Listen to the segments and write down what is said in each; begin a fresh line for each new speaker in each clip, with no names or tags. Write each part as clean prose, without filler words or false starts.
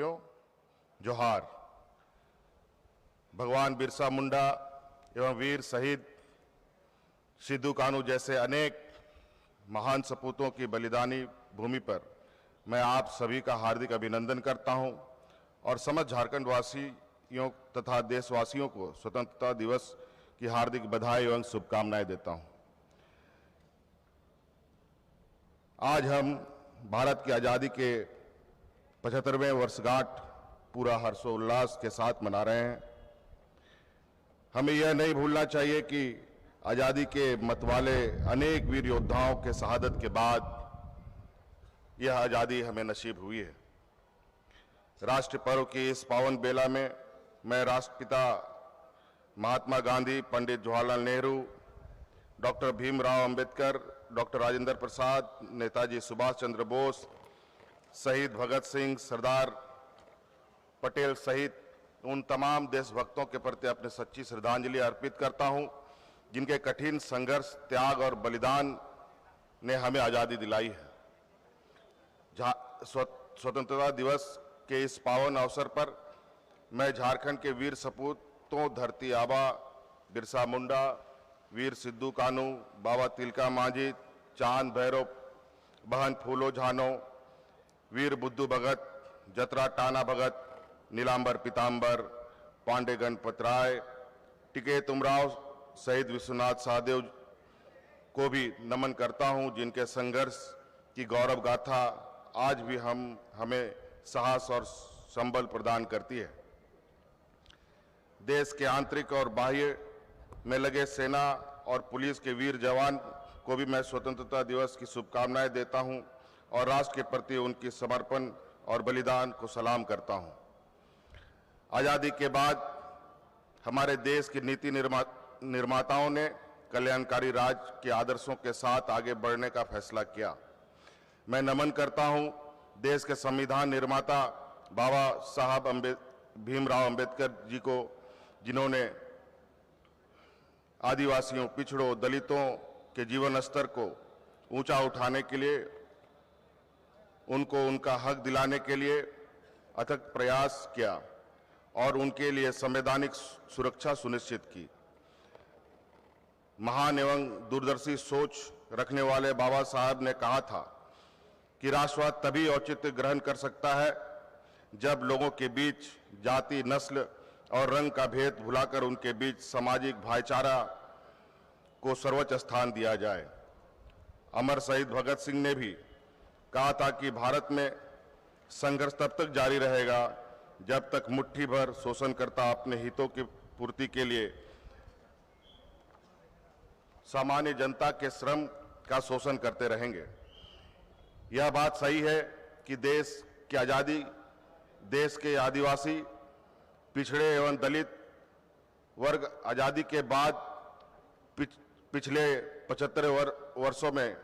देशवासियों, जोहार। भगवान बिरसा मुंडा एवं वीर शहीद सिद्धू कान्हू जैसे अनेक महान सपूतों की बलिदानी भूमि पर मैं आप सभी का हार्दिक अभिनंदन करता हूं और समस्त झारखंड वासियों तथा देशवासियों को स्वतंत्रता दिवस की हार्दिक बधाई एवं शुभकामनाएं देता हूं। आज हम भारत की आज़ादी के 75वें वर्षगांठ पूरा हर्षोल्लास के साथ मना रहे हैं। हमें यह नहीं भूलना चाहिए कि आज़ादी के मतवाले अनेक वीर योद्धाओं के शहादत के बाद यह आज़ादी हमें नसीब हुई है। राष्ट्र पर्व की इस पावन बेला में मैं राष्ट्रपिता महात्मा गांधी, पंडित जवाहरलाल नेहरू, डॉक्टर भीमराव अंबेडकर, डॉक्टर राजेंद्र प्रसाद, नेताजी सुभाष चंद्र बोस, शहीद भगत सिंह, सरदार पटेल सहित उन तमाम देशभक्तों के प्रति अपनी सच्ची श्रद्धांजलि अर्पित करता हूं, जिनके कठिन संघर्ष, त्याग और बलिदान ने हमें आज़ादी दिलाई है। स्वतंत्रता दिवस के इस पावन अवसर पर मैं झारखंड के वीर सपूतों धरती आबा बिरसा मुंडा, वीर सिद्धू कान्हू, बाबा तिलका मांझी, चांद भैरव, बहन फूलो झानो, वीर बुद्धू भगत, जतरा टाना भगत, नीलांबर पीतांबर, पांडे गणपत राय, टिकेत उमराव, शहीद विश्वनाथ सहदेव को भी नमन करता हूं, जिनके संघर्ष की गौरव गाथा आज भी हमें साहस और संबल प्रदान करती है। देश के आंतरिक और बाह्य में लगे सेना और पुलिस के वीर जवान को भी मैं स्वतंत्रता दिवस की शुभकामनाएं देता हूं और राष्ट्र के प्रति उनकी समर्पण और बलिदान को सलाम करता हूं। आज़ादी के बाद हमारे देश की नीति निर्माताओं ने कल्याणकारी राज्य के आदर्शों के साथ आगे बढ़ने का फैसला किया। मैं नमन करता हूं देश के संविधान निर्माता बाबा साहब भीमराव अंबेडकर जी को, जिन्होंने आदिवासियों, पिछड़ों, दलितों के जीवन स्तर को ऊंचा उठाने के लिए, उनको उनका हक दिलाने के लिए अथक प्रयास किया और उनके लिए संवैधानिक सुरक्षा सुनिश्चित की। महान एवं दूरदर्शी सोच रखने वाले बाबा साहब ने कहा था कि राष्ट्रवाद तभी औचित्य ग्रहण कर सकता है जब लोगों के बीच जाति, नस्ल और रंग का भेद भुलाकर उनके बीच सामाजिक भाईचारा को सर्वोच्च स्थान दिया जाए। अमर शहीद भगत सिंह ने भी कहा था कि भारत में संघर्ष तब तक जारी रहेगा जब तक मुट्ठी भर शोषणकर्ता अपने हितों की पूर्ति के लिए सामान्य जनता के श्रम का शोषण करते रहेंगे। यह बात सही है कि देश की आज़ादी, देश के आदिवासी, पिछड़े एवं दलित वर्ग आज़ादी के बाद पिछले 75 वर्षों में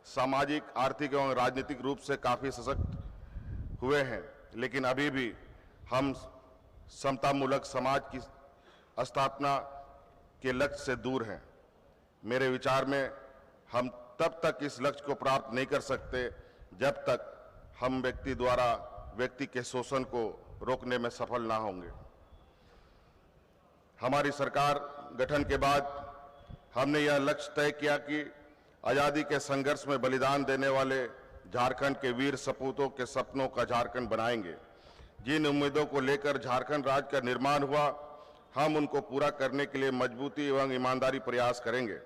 सामाजिक, आर्थिक एवं राजनीतिक रूप से काफ़ी सशक्त हुए हैं, लेकिन अभी भी हम समतामूलक समाज की स्थापना के लक्ष्य से दूर हैं। मेरे विचार में हम तब तक इस लक्ष्य को प्राप्त नहीं कर सकते जब तक हम व्यक्ति द्वारा व्यक्ति के शोषण को रोकने में सफल ना होंगे। हमारी सरकार गठन के बाद हमने यह लक्ष्य तय किया कि आज़ादी के संघर्ष में बलिदान देने वाले झारखंड के वीर सपूतों के सपनों का झारखंड बनाएंगे। जिन उम्मीदों को लेकर झारखंड राज्य का निर्माण हुआ, हम उनको पूरा करने के लिए मजबूती एवं ईमानदारी प्रयास करेंगे।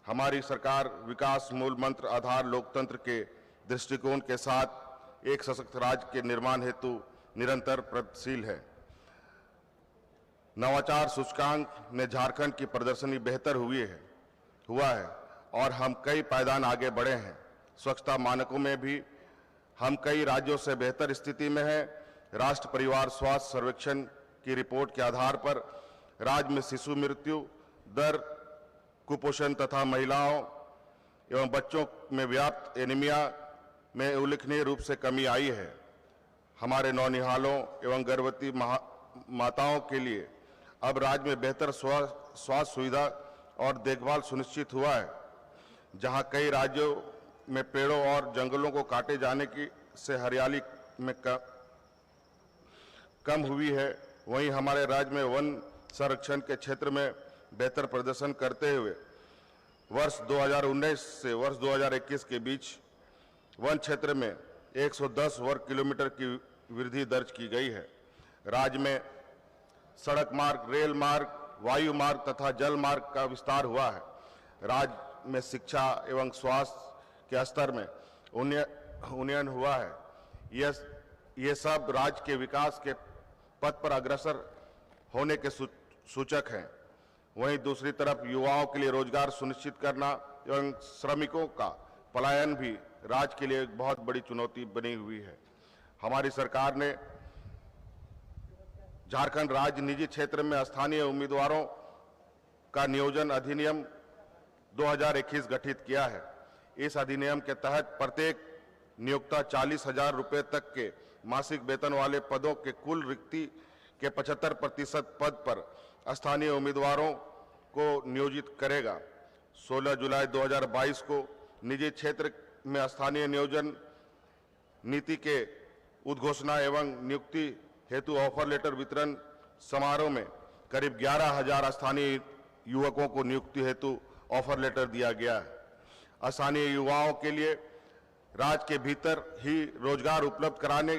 हमारी सरकार विकास मूल मंत्र आधार लोकतंत्र के दृष्टिकोण के साथ एक सशक्त राज्य के निर्माण हेतु निरंतर प्रयत्नशील है। नवाचार सूचकांक ने झारखंड की प्रदर्शनी बेहतर हुआ है और हम कई पायदान आगे बढ़े हैं। स्वच्छता मानकों में भी हम कई राज्यों से बेहतर स्थिति में हैं। राष्ट्र परिवार स्वास्थ्य सर्वेक्षण की रिपोर्ट के आधार पर राज्य में शिशु मृत्यु दर, कुपोषण तथा महिलाओं एवं बच्चों में व्याप्त एनीमिया में उल्लेखनीय रूप से कमी आई है। हमारे नौनिहालों एवं गर्भवती माताओं के लिए अब राज्य में बेहतर स्वास्थ्य सुविधा और देखभाल सुनिश्चित हुआ है। जहां कई राज्यों में पेड़ों और जंगलों को काटे जाने से हरियाली में कम हुई है, वहीं हमारे राज्य में वन संरक्षण के क्षेत्र में बेहतर प्रदर्शन करते हुए वर्ष 2019 से वर्ष 2021 के बीच वन क्षेत्र में 110 वर्ग किलोमीटर की वृद्धि दर्ज की गई है। राज्य में सड़क मार्ग, रेल मार्ग, वायु मार्ग तथा जल मार्ग का विस्तार हुआ है। राज्य में शिक्षा एवं स्वास्थ्य के स्तर में उन्नयन हुआ है। ये सब राज्य के विकास के पथ पर अग्रसर होने के सूचक हैं। वहीं दूसरी तरफ युवाओं के लिए रोजगार सुनिश्चित करना एवं श्रमिकों का पलायन भी राज्य के लिए एक बहुत बड़ी चुनौती बनी हुई है। हमारी सरकार ने झारखंड राज्य निजी क्षेत्र में स्थानीय उम्मीदवारों का नियोजन अधिनियम 2021 गठित किया है। इस अधिनियम के तहत प्रत्येक नियोक्ता 40,000 रुपये तक के मासिक वेतन वाले पदों के कुल रिक्ति के 75% पद पर स्थानीय उम्मीदवारों को नियोजित करेगा। 16 जुलाई 2022 को निजी क्षेत्र में स्थानीय नियोजन नीति के उद्घोषणा एवं नियुक्ति हेतु ऑफर लेटर वितरण समारोह में करीब 11,000 स्थानीय युवकों को नियुक्ति हेतु ऑफर लेटर दिया गया है। स्थानीय युवाओं के लिए राज्य के भीतर ही रोजगार उपलब्ध कराने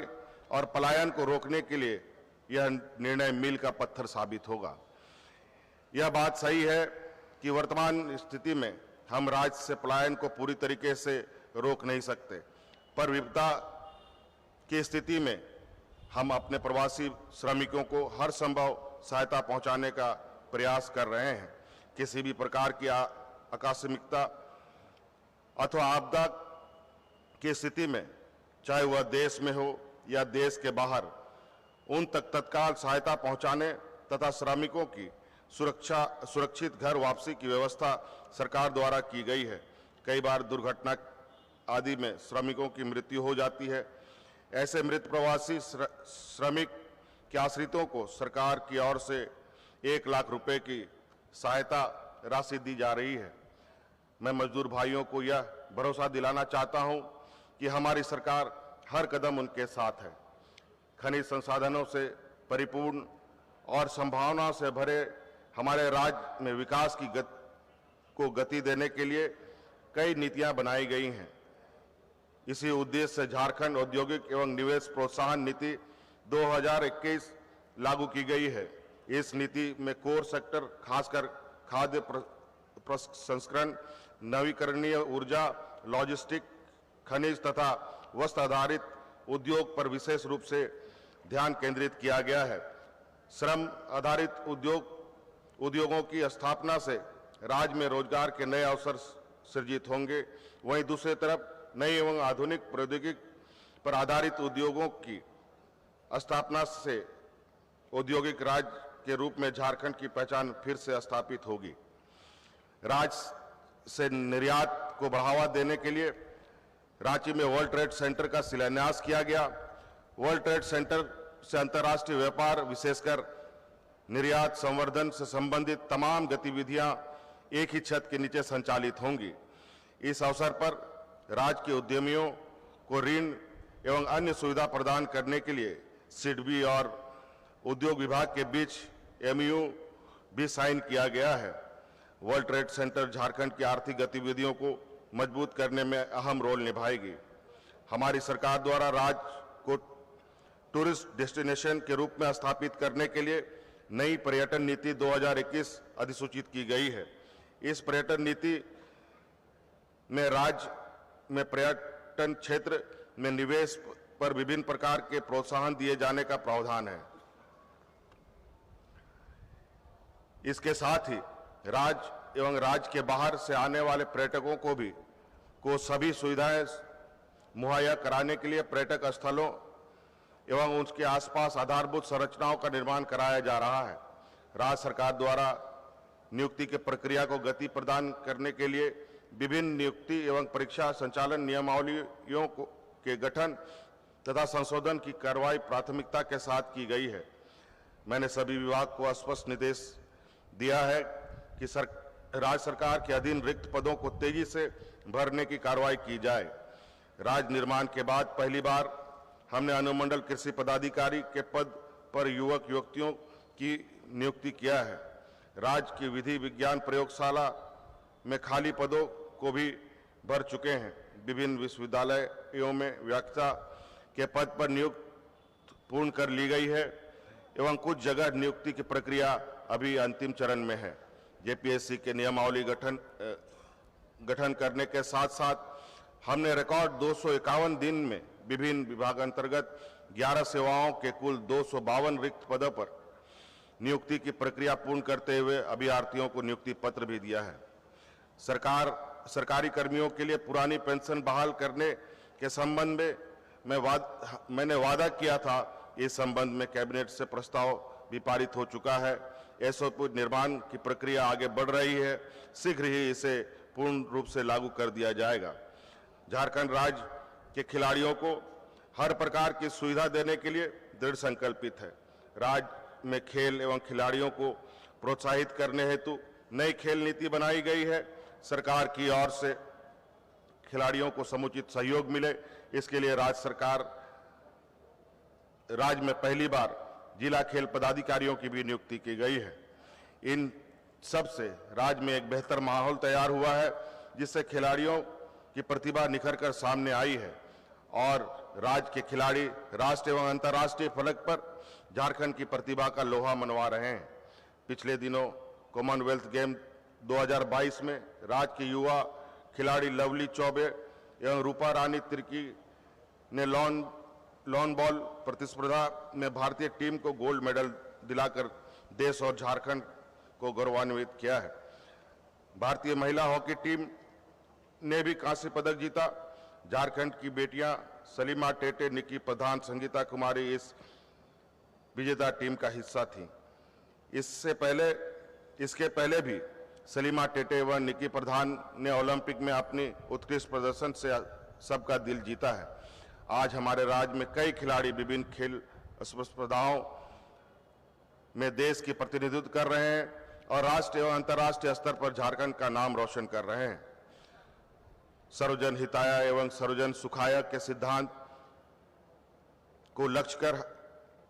और पलायन को रोकने के लिए यह निर्णय मील का पत्थर साबित होगा। यह बात सही है कि वर्तमान स्थिति में हम राज्य से पलायन को पूरी तरीके से रोक नहीं सकते, पर विपदा की स्थिति में हम अपने प्रवासी श्रमिकों को हर संभव सहायता पहुंचाने का प्रयास कर रहे हैं। किसी भी प्रकार की आकस्मिकता अथवा आपदा की स्थिति में, चाहे वह देश में हो या देश के बाहर, उन तक तत्काल सहायता पहुंचाने तथा श्रमिकों की सुरक्षित घर वापसी की व्यवस्था सरकार द्वारा की गई है। कई बार दुर्घटना आदि में श्रमिकों की मृत्यु हो जाती है। ऐसे मृत प्रवासी श्रमिक के आश्रितों को सरकार की ओर से 1 लाख रुपए की सहायता राशि दी जा रही है। मैं मजदूर भाइयों को यह भरोसा दिलाना चाहता हूं कि हमारी सरकार हर कदम उनके साथ है। खनिज संसाधनों से परिपूर्ण और संभावना से भरे हमारे राज्य में विकास को गति देने के लिए कई नीतियां बनाई गई हैं। इसी उद्देश्य से झारखंड औद्योगिक एवं निवेश प्रोत्साहन नीति 2021 लागू की गई है। इस नीति में कोर सेक्टर, खासकर खाद्य प्रसंस्करण, नवीकरणीय ऊर्जा, लॉजिस्टिक, खनिज तथा वस्त्र आधारित उद्योग पर विशेष रूप से ध्यान केंद्रित किया गया है। श्रम आधारित उद्योगों की स्थापना से राज्य में रोजगार के नए अवसर सृजित होंगे। वहीं दूसरी तरफ नई एवं आधुनिक प्रौद्योगिकी पर आधारित उद्योगों की स्थापना से औद्योगिक राज्य के रूप में झारखंड की पहचान फिर से स्थापित होगी। राज्य से निर्यात को बढ़ावा देने के लिए रांची में वर्ल्ड ट्रेड सेंटर का शिलान्यास किया गया। वर्ल्ड ट्रेड सेंटर से अंतर्राष्ट्रीय व्यापार, विशेषकर निर्यात संवर्धन से संबंधित तमाम गतिविधियां एक ही छत के नीचे संचालित होंगी। इस अवसर पर राज्य के उद्यमियों को ऋण एवं अन्य सुविधा प्रदान करने के लिए सिडबी और उद्योग विभाग के बीच MOU भी साइन किया गया है। वर्ल्ड ट्रेड सेंटर झारखंड की आर्थिक गतिविधियों को मजबूत करने में अहम रोल निभाएगी। हमारी सरकार द्वारा राज्य को टूरिस्ट डेस्टिनेशन के रूप में स्थापित करने के लिए नई पर्यटन नीति 2021 अधिसूचित की गई है। इस पर्यटन नीति में राज्य में पर्यटन क्षेत्र में निवेश पर विभिन्न प्रकार के प्रोत्साहन दिए जाने का प्रावधान है। इसके साथ ही राज्य एवं राज्य के बाहर से आने वाले पर्यटकों को सभी सुविधाएं मुहैया कराने के लिए पर्यटक स्थलों एवं उसके आसपास आधारभूत संरचनाओं का निर्माण कराया जा रहा है। राज्य सरकार द्वारा नियुक्ति की प्रक्रिया को गति प्रदान करने के लिए विभिन्न नियुक्ति एवं परीक्षा संचालन नियमावलियों के गठन तथा संशोधन की कार्रवाई प्राथमिकता के साथ की गई है। मैंने सभी विभाग को स्पष्ट निर्देश दिया है कि राज्य सरकार के अधीन रिक्त पदों को तेजी से भरने की कार्रवाई की जाए। राज्य निर्माण के बाद पहली बार हमने अनुमंडल कृषि पदाधिकारी के पद पर युवक युवतियों की नियुक्ति किया है। राज्य की विधि विज्ञान प्रयोगशाला में खाली पदों को भी भर चुके हैं। विभिन्न विश्वविद्यालयों में व्याख्याता के पद पर नियुक्ति पूर्ण कर ली गई है एवं कुछ जगह नियुक्ति की प्रक्रिया अभी अंतिम चरण में है। जेपीएससी के नियमावली गठन करने के साथ साथ हमने रिकॉर्ड 251 दिन में विभिन्न विभाग अंतर्गत 11 सेवाओं के कुल 252 रिक्त पदों पर नियुक्ति की प्रक्रिया पूर्ण करते हुए अभ्यर्थियों को नियुक्ति पत्र भी दिया है। सरकारी कर्मियों के लिए पुरानी पेंशन बहाल करने के संबंध में मैंने वादा किया था। इस संबंध में कैबिनेट से प्रस्ताव भी पारित हो चुका है। एसओपी निर्माण की प्रक्रिया आगे बढ़ रही है। शीघ्र ही इसे पूर्ण रूप से लागू कर दिया जाएगा। झारखंड राज्य के खिलाड़ियों को हर प्रकार की सुविधा देने के लिए दृढ़ संकल्पित है। राज्य में खेल एवं खिलाड़ियों को प्रोत्साहित करने हेतु नई खेल नीति बनाई गई है। सरकार की ओर से खिलाड़ियों को समुचित सहयोग मिले, इसके लिए राज्य में पहली बार जिला खेल पदाधिकारियों की भी नियुक्ति की गई है। इन सब से राज्य में एक बेहतर माहौल तैयार हुआ है, जिससे खिलाड़ियों की प्रतिभा निखर कर सामने आई है और राज्य के खिलाड़ी राष्ट्रीय एवं अंतर्राष्ट्रीय फलक पर झारखंड की प्रतिभा का लोहा मनवा रहे हैं। पिछले दिनों कॉमनवेल्थ गेम 2022 में राज्य के युवा खिलाड़ी लवली चौबे एवं रूपा रानी तिर्की ने लॉन बॉल प्रतिस्पर्धा में भारतीय टीम को गोल्ड मेडल दिलाकर देश और झारखंड को गौरवान्वित किया है। भारतीय महिला हॉकी टीम ने भी कांस्य पदक जीता। झारखंड की बेटियां सलीमा टेटे, निकी प्रधान, संगीता कुमारी इस विजेता टीम का हिस्सा थीं। इसके पहले भी सलीमा टेटे व निकी प्रधान ने ओलंपिक में अपनी उत्कृष्ट प्रदर्शन से सबका दिल जीता है। आज हमारे राज्य में कई खिलाड़ी विभिन्न खेल स्पर्धाओं में देश की प्रतिनिधित्व कर रहे हैं और राष्ट्रीय एवं अंतर्राष्ट्रीय स्तर पर झारखंड का नाम रोशन कर रहे हैं। सर्वजन हिताय एवं सर्वजन सुखाय के सिद्धांत को लक्ष्य कर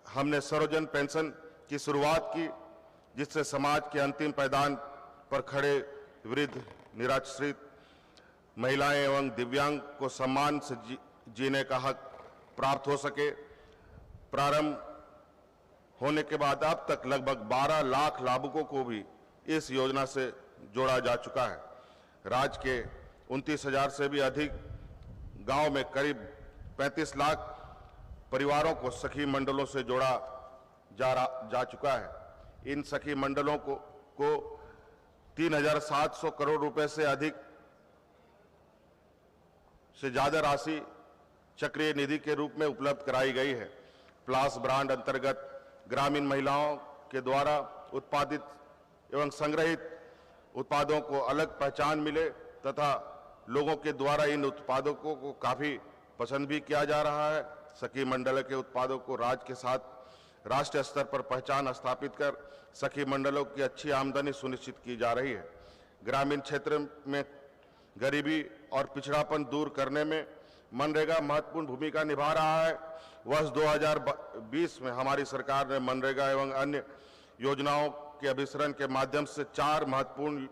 हमने सर्वजन पेंशन की शुरुआत की, जिससे समाज के अंतिम पायदान पर खड़े वृद्ध, निराश्रित महिलाएं एवं दिव्यांग को सम्मान से जीने का हक प्राप्त हो सके। प्रारंभ होने के बाद अब तक लगभग 12 लाख लाभुकों को भी इस योजना से जोड़ा जा चुका है। राज्य के 29,000 से भी अधिक गांव में करीब 35 लाख परिवारों को सखी मंडलों से जोड़ा जा चुका है। इन सखी मंडलों को 3,700 करोड़ रुपए से अधिक से ज्यादा राशि चक्रीय निधि के रूप में उपलब्ध कराई गई है। प्लास ब्रांड अंतर्गत ग्रामीण महिलाओं के द्वारा उत्पादित एवं संग्रहित उत्पादों को अलग पहचान मिले तथा लोगों के द्वारा इन उत्पादों को काफी पसंद भी किया जा रहा है। सखी मंडल के उत्पादों को राज्य के साथ राष्ट्रीय स्तर पर पहचान स्थापित कर सखी मंडलों की अच्छी आमदनी सुनिश्चित की जा रही है। ग्रामीण क्षेत्र में गरीबी और पिछड़ापन दूर करने में मनरेगा महत्वपूर्ण भूमिका निभा रहा है। वर्ष 2020 में हमारी सरकार ने मनरेगा एवं अन्य योजनाओं के अभिसरण के माध्यम से 4 महत्वपूर्ण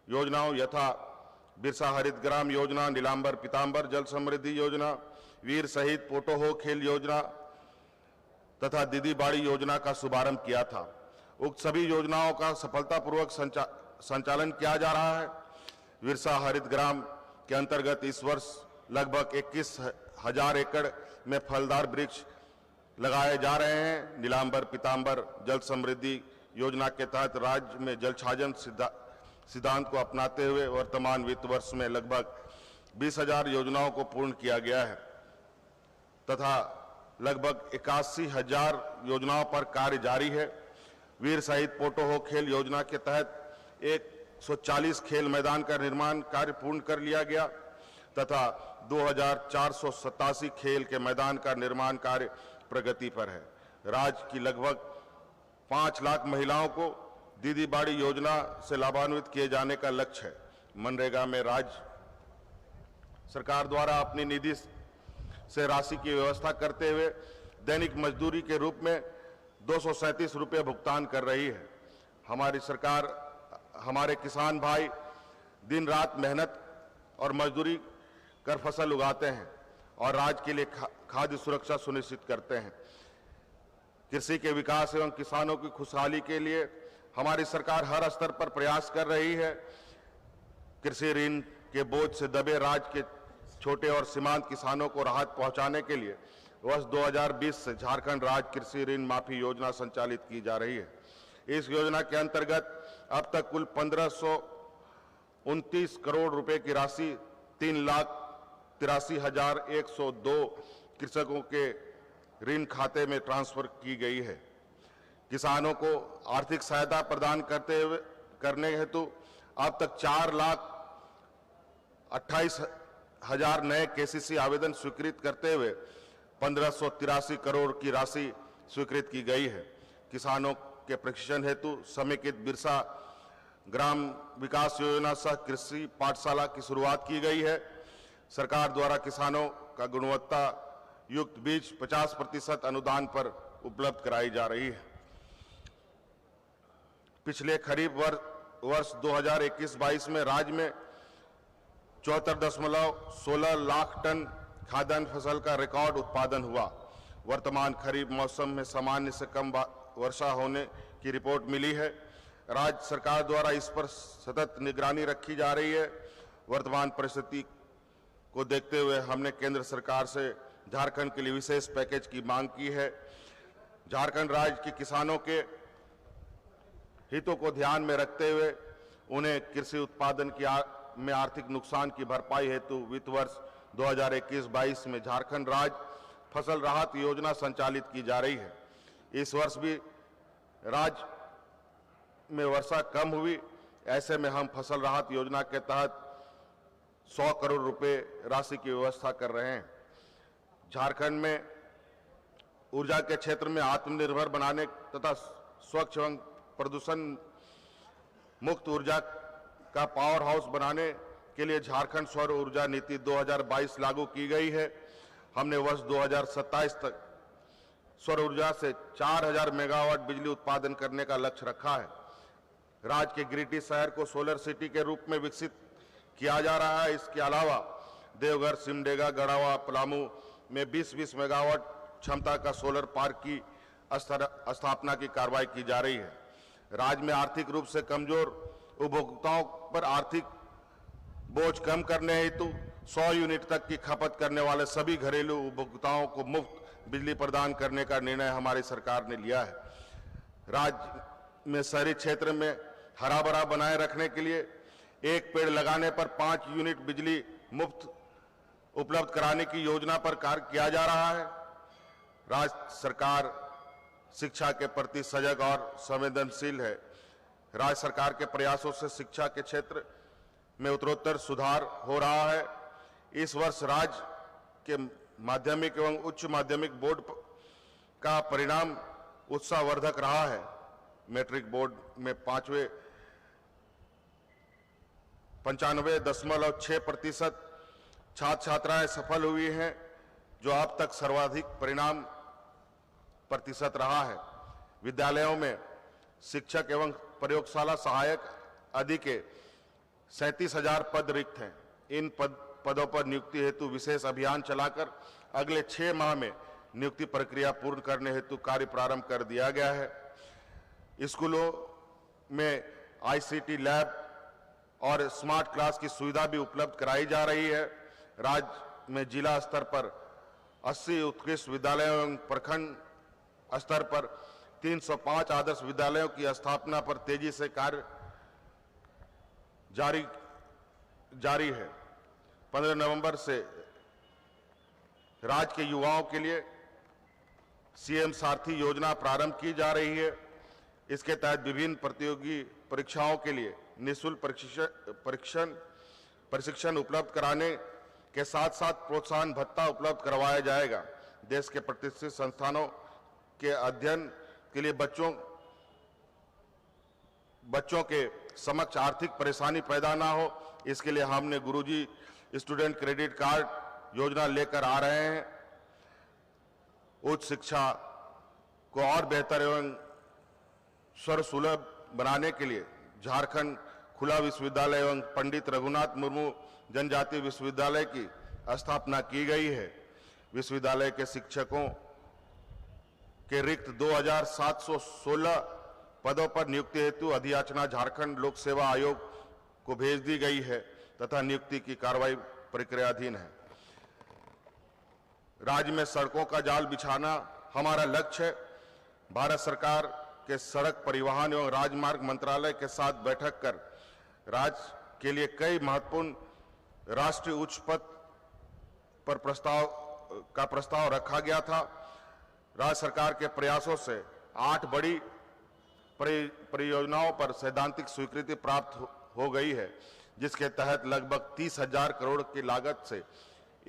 योजनाओं यथा बिरसा हरित ग्राम योजना, नीलांबर पीतांबर जल समृद्धि योजना, वीर शहीद पोटो हो खेल योजना तथा दीदी बाड़ी योजना का शुभारंभ किया था। उक्त सभी योजनाओं का सफलतापूर्वक संचालन किया जा रहा है। बिरसा हरित ग्राम के अंतर्गत इस वर्ष लगभग 21,000 एकड़ में फलदार वृक्ष लगाए जा रहे हैं। नीलांबर पीतांबर जल समृद्धि योजना के तहत राज्य में जल छाजन सिद्धांत को अपनाते हुए वर्तमान वित्त वर्ष में लगभग 20,000 योजनाओं को पूर्ण किया गया है तथा लगभग 81,000 योजनाओं पर कार्य जारी है। वीर शहीद पोटो हो खेल योजना के तहत 140 खेल मैदान का निर्माण कार्य पूर्ण कर लिया गया तथा 2,487 खेल के मैदान का निर्माण कार्य प्रगति पर है। राज्य की लगभग 5 लाख महिलाओं को दीदी बाड़ी योजना से लाभान्वित किए जाने का लक्ष्य है। मनरेगा में राज्य सरकार द्वारा अपनी निधि से राशि की व्यवस्था करते हुए दैनिक मजदूरी के रूप में ₹237 भुगतान कर रही है। हमारी सरकार, हमारे किसान भाई दिन रात मेहनत और मजदूरी कर फसल उगाते हैं और राज्य के लिए खाद्य सुरक्षा सुनिश्चित करते हैं। कृषि के विकास एवं किसानों की खुशहाली के लिए हमारी सरकार हर स्तर पर प्रयास कर रही है। कृषि ऋण के बोझ से दबे राज्य के छोटे और सीमांत किसानों को राहत पहुंचाने के लिए वर्ष 2020 से झारखंड राज्य कृषि ऋण माफी योजना संचालित की जा रही है। इस योजना के अंतर्गत अब तक कुल 1529 करोड़ रुपए की राशि 3,83,102 कृषकों के ऋण खाते में ट्रांसफर की गई है। किसानों को आर्थिक सहायता प्रदान करने हेतु अब तक 4,28,000 नए केसीसी आवेदन स्वीकृत करते हुए 1583 करोड़ की राशि स्वीकृत की गई है। किसानों के प्रशिक्षण हेतु समेकित बिरसा ग्राम विकास योजना सह कृषि पाठशाला की शुरुआत की गई है। सरकार द्वारा किसानों का गुणवत्ता युक्त बीज 50% अनुदान पर उपलब्ध कराई जा रही है। पिछले खरीफ वर्ष 2021-22 में राज्य में 74.16 लाख टन खाद्यान्न फसल का रिकॉर्ड उत्पादन हुआ। वर्तमान खरीफ मौसम में सामान्य से कम वर्षा होने की रिपोर्ट मिली है। राज्य सरकार द्वारा इस पर सतत निगरानी रखी जा रही है। वर्तमान परिस्थिति को देखते हुए हमने केंद्र सरकार से झारखंड के लिए विशेष पैकेज की मांग की है। झारखंड राज्य के किसानों के हितों को ध्यान में रखते हुए उन्हें कृषि उत्पादन में आर्थिक नुकसान की भरपाई हेतु वित्त वर्ष 2021-22 में झारखंड राज्य फसल राहत योजना संचालित की जा रही है। इस वर्ष भी राज्य में वर्षा कम हुई, ऐसे में हम फसल राहत योजना के तहत 100 करोड़ रुपए राशि की व्यवस्था कर रहे हैं। झारखंड में ऊर्जा के क्षेत्र में आत्मनिर्भर बनाने तथा स्वच्छ एवं प्रदूषण मुक्त ऊर्जा का पावर हाउस बनाने के लिए झारखंड सौर ऊर्जा नीति 2022 लागू की गई है। हमने वर्ष 2027 तक सौर ऊर्जा से 4000 मेगावाट बिजली उत्पादन करने का लक्ष्य रखा है। राज्य के गिरिडीह शहर को सोलर सिटी के रूप में विकसित किया जा रहा है। इसके अलावा देवघर, सिमडेगा, गढ़वा, पलामू में 20-20 मेगावाट क्षमता का सोलर पार्क की स्थापना की कार्रवाई की जा रही है। राज्य में आर्थिक रूप से कमजोर उपभोक्ताओं पर आर्थिक बोझ कम करने हेतु 100 यूनिट तक की खपत करने वाले सभी घरेलू उपभोक्ताओं को मुफ्त बिजली प्रदान करने का निर्णय हमारी सरकार ने लिया है। राज्य में शहरी क्षेत्र में हरा भरा बनाए रखने के लिए एक पेड़ लगाने पर 5 यूनिट बिजली मुफ्त उपलब्ध कराने की योजना पर कार्य किया जा रहा है। राज्य सरकार शिक्षा के प्रति सजग और संवेदनशील है। राज्य सरकार के प्रयासों से शिक्षा के क्षेत्र में उत्तरोत्तर सुधार हो रहा है। इस वर्ष राज्य के माध्यमिक एवं उच्च माध्यमिक बोर्ड का परिणाम उत्साहवर्धक रहा है। मैट्रिक बोर्ड में 95.6% छात्र छात्राएं सफल हुई हैं, जो अब तक सर्वाधिक परिणाम प्रतिशत रहा है। विद्यालयों में शिक्षक एवं प्रयोगशाला सहायक आदि के 37,000 पद रिक्त हैं। इन पदों पर नियुक्ति हेतु विशेष अभियान चलाकर अगले 6 माह में नियुक्ति प्रक्रिया पूर्ण करने हेतु कार्य प्रारंभ कर दिया गया है। स्कूलों में ICT लैब और स्मार्ट क्लास की सुविधा भी उपलब्ध कराई जा रही है। राज्य में जिला स्तर पर 80 उत्कृष्ट विद्यालयों एवं प्रखंड स्तर पर 305 आदर्श विद्यालयों की स्थापना पर तेजी से कार्य जारी है। 15 नवंबर से राज्य के युवाओं के लिए CM सारथी योजना प्रारंभ की जा रही है। इसके तहत विभिन्न प्रतियोगी परीक्षाओं के लिए निःशुल्क प्रशिक्षण उपलब्ध कराने के साथ साथ प्रोत्साहन भत्ता उपलब्ध करवाया जाएगा। देश के प्रतिष्ठित संस्थानों के अध्ययन के लिए बच्चों के समक्ष आर्थिक परेशानी पैदा ना हो, इसके लिए हमने गुरुजी स्टूडेंट क्रेडिट कार्ड योजना लेकर आ रहे हैं। उच्च शिक्षा को और बेहतर एवं सर्वसुलभ बनाने के लिए झारखंड खुला विश्वविद्यालय एवं पंडित रघुनाथ मुर्मू जनजातीय विश्वविद्यालय की स्थापना की गई है। विश्वविद्यालय के शिक्षकों के रिक्त 2716 पदों पर नियुक्ति हेतु अधियाचना झारखंड लोक सेवा आयोग को भेज दी गई है तथा नियुक्ति की कार्रवाई प्रक्रियाधीन है। राज्य में सड़कों का जाल बिछाना हमारा लक्ष्य है। भारत सरकार के सड़क परिवहन एवं राजमार्ग मंत्रालय के साथ बैठक कर राज्य के लिए कई महत्वपूर्ण राष्ट्रीय उच्च पथ पर प्रस्ताव रखा गया था। राज्य सरकार के प्रयासों से 8 बड़ी परियोजनाओं पर सैद्धांतिक स्वीकृति प्राप्त हो गई है, जिसके तहत लगभग 30,000 करोड़ की लागत से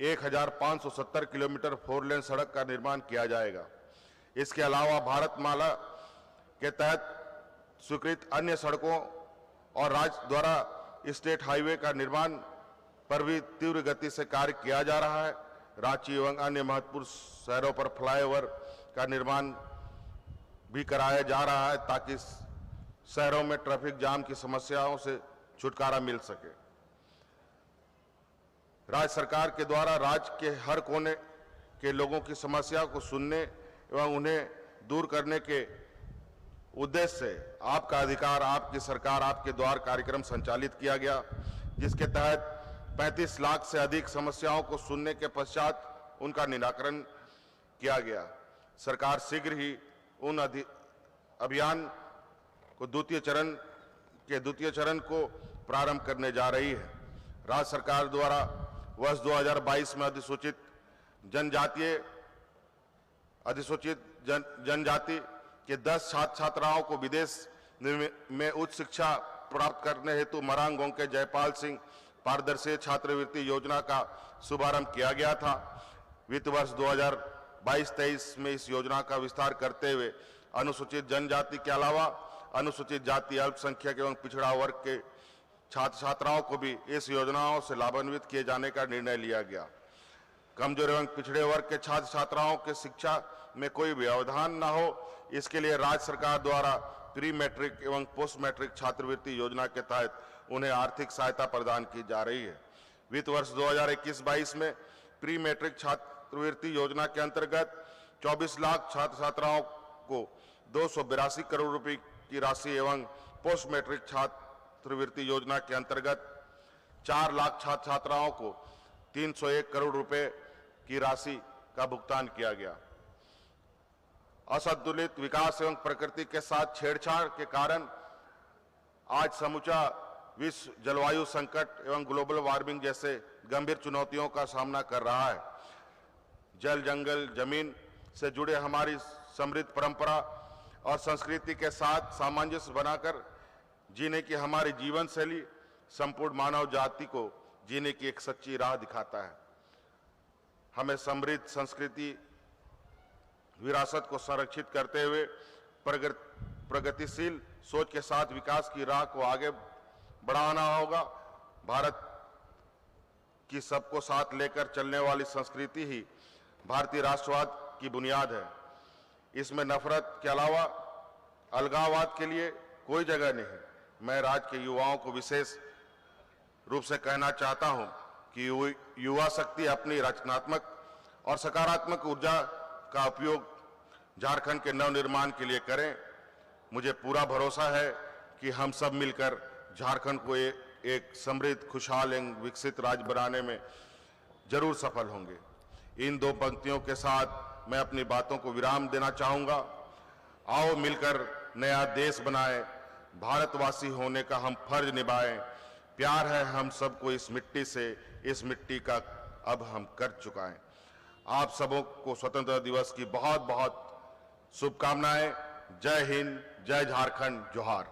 1,570 किलोमीटर 4 लेन सड़क का निर्माण किया जाएगा। इसके अलावा भारतमाला के तहत स्वीकृत अन्य सड़कों और राज्य द्वारा स्टेट हाईवे का निर्माण पर भी तीव्र गति से कार्य किया जा रहा है। रांची एवं अन्य महत्वपूर्ण शहरों पर फ्लाईओवर का निर्माण भी कराया जा रहा है ताकि शहरों में ट्रैफिक जाम की समस्याओं से छुटकारा मिल सके। राज्य सरकार के द्वारा राज्य के हर कोने के लोगों की समस्या को सुनने एवं उन्हें दूर करने के उद्देश्य से आपका अधिकार, आपकी सरकार, आपके द्वार कार्यक्रम संचालित किया गया, जिसके तहत 35 लाख से अधिक समस्याओं को सुनने के पश्चात उनका निराकरण किया गया। सरकार शीघ्र ही उन अभियान को द्वितीय चरण को प्रारंभ करने जा रही है। राज्य सरकार द्वारा वर्ष 2022 में अधिसूचित जनजाति के 10 छात्र छात्राओं को विदेश में उच्च शिक्षा प्राप्त करने हेतु मरांगोंग के जयपाल सिंह पारदर्शी छात्रवृत्ति योजना का शुभारंभ किया गया था। वित्त वर्ष 2022-23 में इस योजना का विस्तार करते हुए अनुसूचित जनजाति के अलावा अनुसूचित जाति, अल्पसंख्यक एवं पिछड़ा वर्ग के छात्र छात्राओं को भी इस योजनाओं से लाभान्वित किए जाने का निर्णय लिया गया। कमजोर एवं पिछड़े वर्ग के छात्र छात्राओं के शिक्षा में कोई व्यवधान न हो, इसके लिए राज्य सरकार द्वारा प्री मैट्रिक एवं पोस्ट मैट्रिक छात्रवृत्ति योजना के तहत उन्हें आर्थिक सहायता प्रदान की जा रही है। वित्त वर्ष 2021-22 में प्री मैट्रिक छात्रवृत्ति योजना के अंतर्गत 24 लाख छात्र छात्राओं को 282 करोड़ रुपए की राशि एवं पोस्ट मैट्रिक छात्रवृत्ति योजना के अंतर्गत 4 लाख छात्र छात्राओं को 301 करोड़ रुपए की राशि का भुगतान किया गया। असंतुलित विकास एवं प्रकृति के साथ छेड़छाड़ के कारण आज समूचा विश्व जलवायु संकट एवं ग्लोबल वार्मिंग जैसे गंभीर चुनौतियों का सामना कर रहा है। जल, जंगल, जमीन से जुड़े हमारी समृद्ध परंपरा और संस्कृति के साथ सामंजस्य बनाकर जीने की हमारी जीवन शैली संपूर्ण मानव जाति को जीने की एक सच्ची राह दिखाता है। हमें समृद्ध संस्कृति विरासत को संरक्षित करते हुए प्रगतिशील सोच के साथ विकास की राह को आगे बढ़ाना होगा। भारत की सबको साथ लेकर चलने वाली संस्कृति ही भारतीय राष्ट्रवाद की बुनियाद है। इसमें नफरत के अलावा अलगाववाद के लिए कोई जगह नहीं है। मैं राज्य के युवाओं को विशेष रूप से कहना चाहता हूं कि युवा शक्ति अपनी रचनात्मक और सकारात्मक ऊर्जा का उपयोग झारखंड के नवनिर्माण के लिए करें। मुझे पूरा भरोसा है कि हम सब मिलकर झारखंड को एक समृद्ध, खुशहाल एवं विकसित राज्य बनाने में जरूर सफल होंगे। इन 2 पंक्तियों के साथ मैं अपनी बातों को विराम देना चाहूंगा। आओ मिलकर नया देश बनाएं, भारतवासी होने का हम फर्ज निभाएं। प्यार है हम सबको इस मिट्टी से, इस मिट्टी का अब हम कर चुकाएं। आप सबों को स्वतंत्रता दिवस की बहुत बहुत शुभकामनाएं। जय हिंद, जय झारखंड, जोहार।